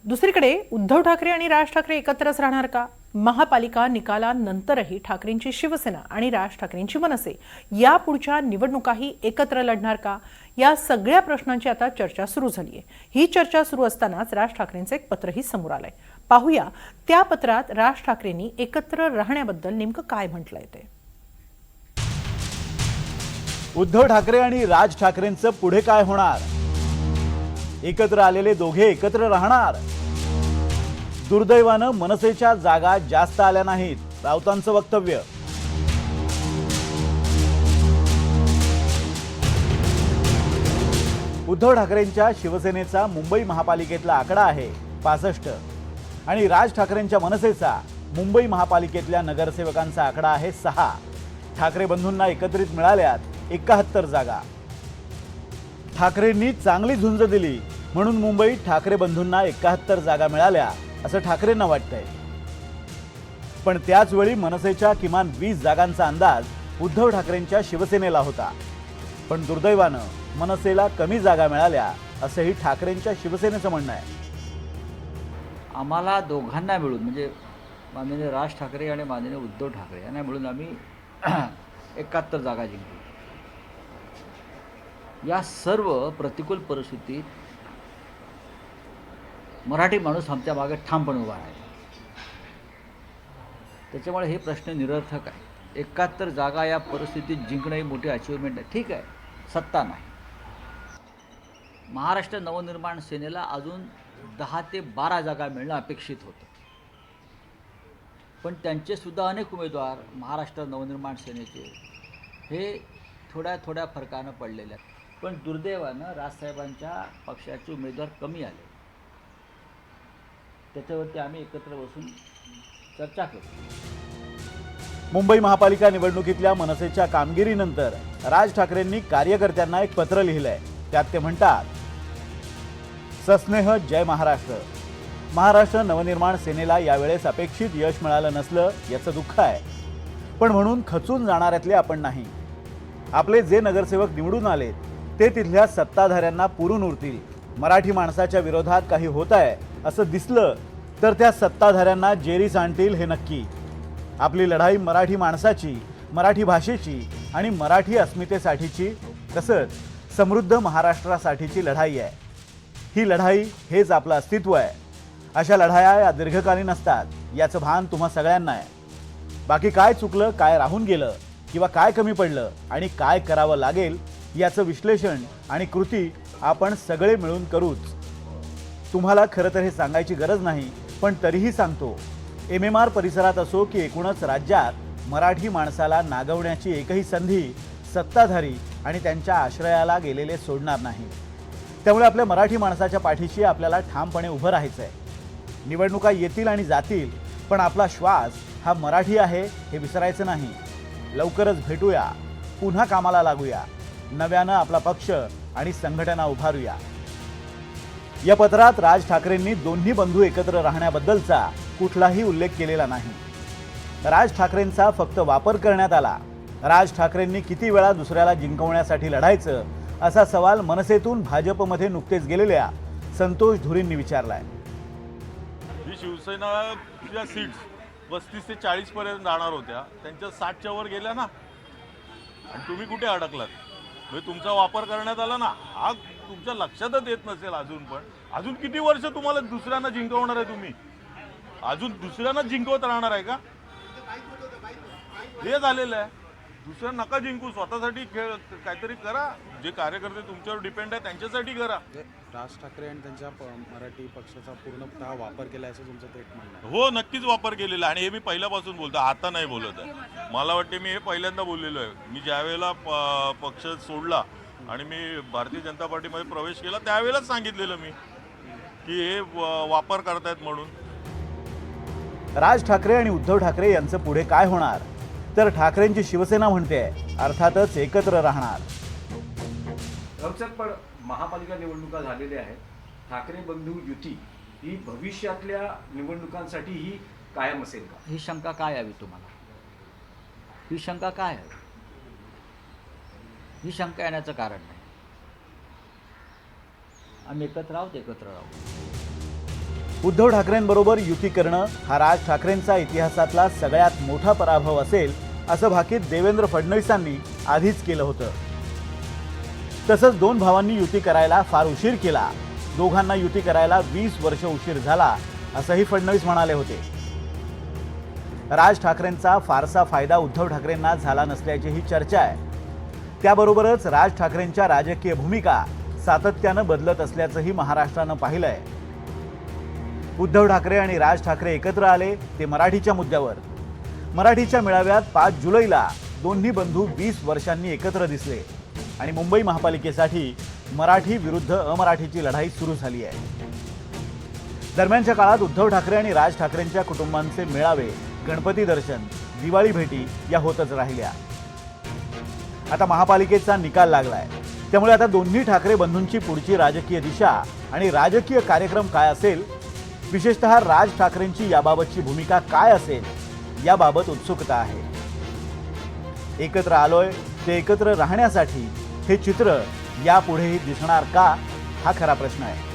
दुसरीकडे उद्धव ठाकरे आणि राज ठाकरे एकत्रच राहणार का? महापालिका निकालानंतरही ठाकरेंची शिवसेना आणि राज ठाकरेंची मनसे या पुढच्या निवडणुकाही एकत्र लढणार का? या सगळ्या प्रश्नांची आता चर्चा सुरू झाली आहे. ही चर्चा सुरू असतानाच राज ठाकरेंचं एक पत्रही समोर आलंय. पाहूया त्या पत्रात राज ठाकरेंनी एकत्र राहण्याबद्दल नेमकं काय म्हटलंय ते. उद्धव ठाकरे आणि राज ठाकरेंचं पुढे काय होणार? एकत्र आलेले दोघे एकत्र राहणार? दुर्दैवानं मनसेच्या जागा जास्त आल्या नाहीत, राऊतांचं वक्तव्य. उद्धव ठाकरेंच्या शिवसेनेचा मुंबई महापालिकेतला आकडा आहे 65 आणि राज ठाकरेंच्या मनसेचा मुंबई महापालिकेतल्या नगरसेवकांचा आकडा आहे 6. ठाकरे बंधूंना एकत्रित मिळाल्यात 71 जागा. ठाकरेंनी चांगली झुंज दिली म्हणून मुंबईत ठाकरे बंधूंना 71 जागा मिळाल्या असं ठाकरेंना वाटतंय. पण त्याच वेळी मनसेच्या किमान 20 जागांचा अंदाज उद्धव ठाकरेंच्या शिवसेनेला होता. पण दुर्दैवानं मनसेला कमी जागा मिळाल्या असंही ठाकरेंच्या शिवसेनेचं म्हणणं आहे. आम्हाला दोघांना मिळून म्हणजे माननीय राज ठाकरे आणि माननीय उद्धव ठाकरे यांना मिळून आम्ही 71 जागा जिंकलो. या सर्व प्रतिकूल परिस्थितीत मराठी माणूस आमच्या मागे ठामपणे उभा आहे. त्याच्यामुळे हे प्रश्न निरर्थक आहे. 71 जागा या परिस्थितीत जिंकणं ही मोठी अचिव्हमेंट आहे. ठीक आहे, सत्ता नाही. महाराष्ट्र नवनिर्माण सेनेला अजून 10 ते 12 जागा मिळणं अपेक्षित होतं. पण त्यांचेसुद्धा अनेक उमेदवार महाराष्ट्र नवनिर्माण सेनेचे हे थोड्या थोड्या फरकानं पडलेले आहेत. पण दुर्दैवानं राजसाहेबांच्या पक्षाचे उमेदवार कमी आले. त्याच्यावरती आम्ही एकत्र बसून चर्चा करू. मुंबई महापालिका निवडणुकीतल्या मनसेच्या कामगिरीनंतर राज ठाकरेंनी कार्यकर्त्यांना एक पत्र लिहिलंय. त्यात ते म्हणतात, सस्नेह जय महाराष्ट्र. महाराष्ट्र नवनिर्माण सेनेला यावेळेस अपेक्षित यश मिळालं नसलं याचं दुःख आहे. पण म्हणून खचून जाणाऱ्यातले आपण नाही. आपले जे नगरसेवक निवडून आलेत ते तिथल्या सत्ताधाऱ्यांना पुरून उरतील. मराठी माणसाच्या विरोधात काही होत आहे असं दिसलं तर त्या सत्ताधाऱ्यांना जेरीस आणतील हे नक्की. आपली लढाई मराठी माणसाची, मराठी भाषेची आणि मराठी अस्मितेसाठीची तसंच समृद्ध महाराष्ट्रासाठीची लढाई आहे. ही लढाई हेच आपलं अस्तित्व आहे. अशा लढाया या दीर्घकालीन असतात याचं भान तुम्हा सगळ्यांना आहे. बाकी काय चुकलं, काय राहून गेलं किंवा काय कमी पडलं आणि काय करावं लागेल याचं विश्लेषण आणि कृती आपण सगळे मिळून करूच. तुम्हाला खरं तर हे सांगायची गरज नाही, पण तरीही सांगतो. MMR परिसरात असो की एकूणच राज्यात मराठी माणसाला नागवण्याची एकही संधी सत्ताधारी आणि त्यांच्या आश्रयाला गेलेले सोडणार नाही. त्यामुळे आपल्या मराठी माणसाच्या पाठीशी आपल्याला ठामपणे उभं राहायचं आहे. निवडणुका येतील आणि जातील, पण आपला श्वास हा मराठी आहे हे विसरायचं नाही. लवकरच भेटूया, पुन्हा कामाला लागूया, नव्यानं आपला पक्ष आणि संघटना उभारूया. या पत्रात राज ठाकरेंनी दोन्ही बंधू एकत्र राहण्याबद्दलचा कुठलाही उल्लेख केलेला नाही. राज ठाकरेंचा फक्त वापर करण्यात आला. राज ठाकरेंनी किती वेळा दुसऱ्याला जिंकवण्यासाठी लढायचं असा सवाल मनसेतून भाजपमध्ये नुकतेच गेलेल्या संतोष धुरींनी विचारलाय. ही शिवसेनाच्या सीट्स 35 ते 40 पर्यंत जाणार होत्या, त्यांच्या 60च्या वर गेल्या ना. आणि तुम्ही कुठे अडकलात? म्हणजे तुमचा वापर करण्यात आला ना. हा तुमच्या लक्षातच येत नसेल अजून. पण अजून किती वर्ष तुम्हाला दुसऱ्यांना जिंकवणार आहे? तुम्ही अजून दुसऱ्यांना जिंकवत राहणार आहे का? हे झालेलं आहे. दुसऱ्यांना नका जिंकू, स्वतःसाठी खेळ काहीतरी करा. जे कार्यकर्ते तुमच्यावर डिपेंड आहे त्यांच्यासाठी करा. राज ठाकरे आणि त्यांच्या मराठी पक्षाचा पूर्णतः वापर केला असं तुमचं थेट म्हणणं आहे? हो, नक्कीच वापर केलेला आहे. आणि हे मी पहिल्यापासून बोलतो, आता नाही बोलत आहे. मला वाटते मी हे पहिल्यांदा बोललेलो आहे. मी ज्यावेळेला पक्ष सोडला आणि मी भारतीय जनता पार्टीमध्ये प्रवेश केला त्यावेळेलाच सांगितलेलं मी की हे वापर करतायत म्हणून. राज ठाकरे आणि उद्धव ठाकरे यांचं पुढे काय होणार? तर ठाकरेंची शिवसेना म्हणते अर्थातच एकत्र राहणार. पण महापालिका निवडणुका झालेल्या आहेत. ठाकरे बंधू युती ही भविष्यातल्या निवडणुकांसाठी ही कायम असेल का? ही शंका काय यावी तुम्हाला? ही शंका काय आहे? ही शंका येण्याचं कारण नाही. आम्ही एकत्र आहोत, एकत्र राहू. उद्धव ठाकरेंबरोबर युती करणं हा राज ठाकरेंचा इतिहासातला सगळ्यात मोठा पराभव असेल असं भाकीत देवेंद्र फडणवीसांनी आधीच केलं होतं. तसंच दोन भावांनी युती करायला फार उशीर केला, दोघांना युती करायला 20 वर्ष उशीर झाला असंही फडणवीस म्हणाले होते. राज ठाकरेंचा फारसा फायदा उद्धव ठाकरेंना झाला नसल्याची ही चर्चा आहे. त्याबरोबरच राज ठाकरेंच्या राजकीय भूमिका सातत्यानं बदलत असल्याचंही महाराष्ट्रानं पाहिलंय. उद्धव ठाकरे आणि राज ठाकरे एकत्र आले ते मराठीच्या मुद्द्यावर. मराठीच्या मेळाव्यात 5 जुलैला दोन्ही बंधू 20 वर्षांनी एकत्र दिसले आणि मुंबई महापालिकेसाठी मराठी विरुद्ध अमराठीची लढाई सुरू झाली आहे. दरम्यानच्या काळात उद्धव ठाकरे आणि राज ठाकरेंच्या कुटुंबांचे मेळावे, गणपती दर्शन, दिवाळी भेटी या होतच राहिल्या. आता महापालिकेचा निकाल लागलाय, त्यामुळे आता दोन्ही ठाकरे बंधूंची पुढची राजकीय दिशा आणि राजकीय कार्यक्रम काय असेल, विशेषतः राज ठाकरेंची याबाबतची भूमिका काय असेल याबाबत उत्सुकता आहे. एकत्र आलोय ते एकत्र राहण्यासाठी हे चित्र यापुढेही दिसणार का, हा खरा प्रश्न आहे.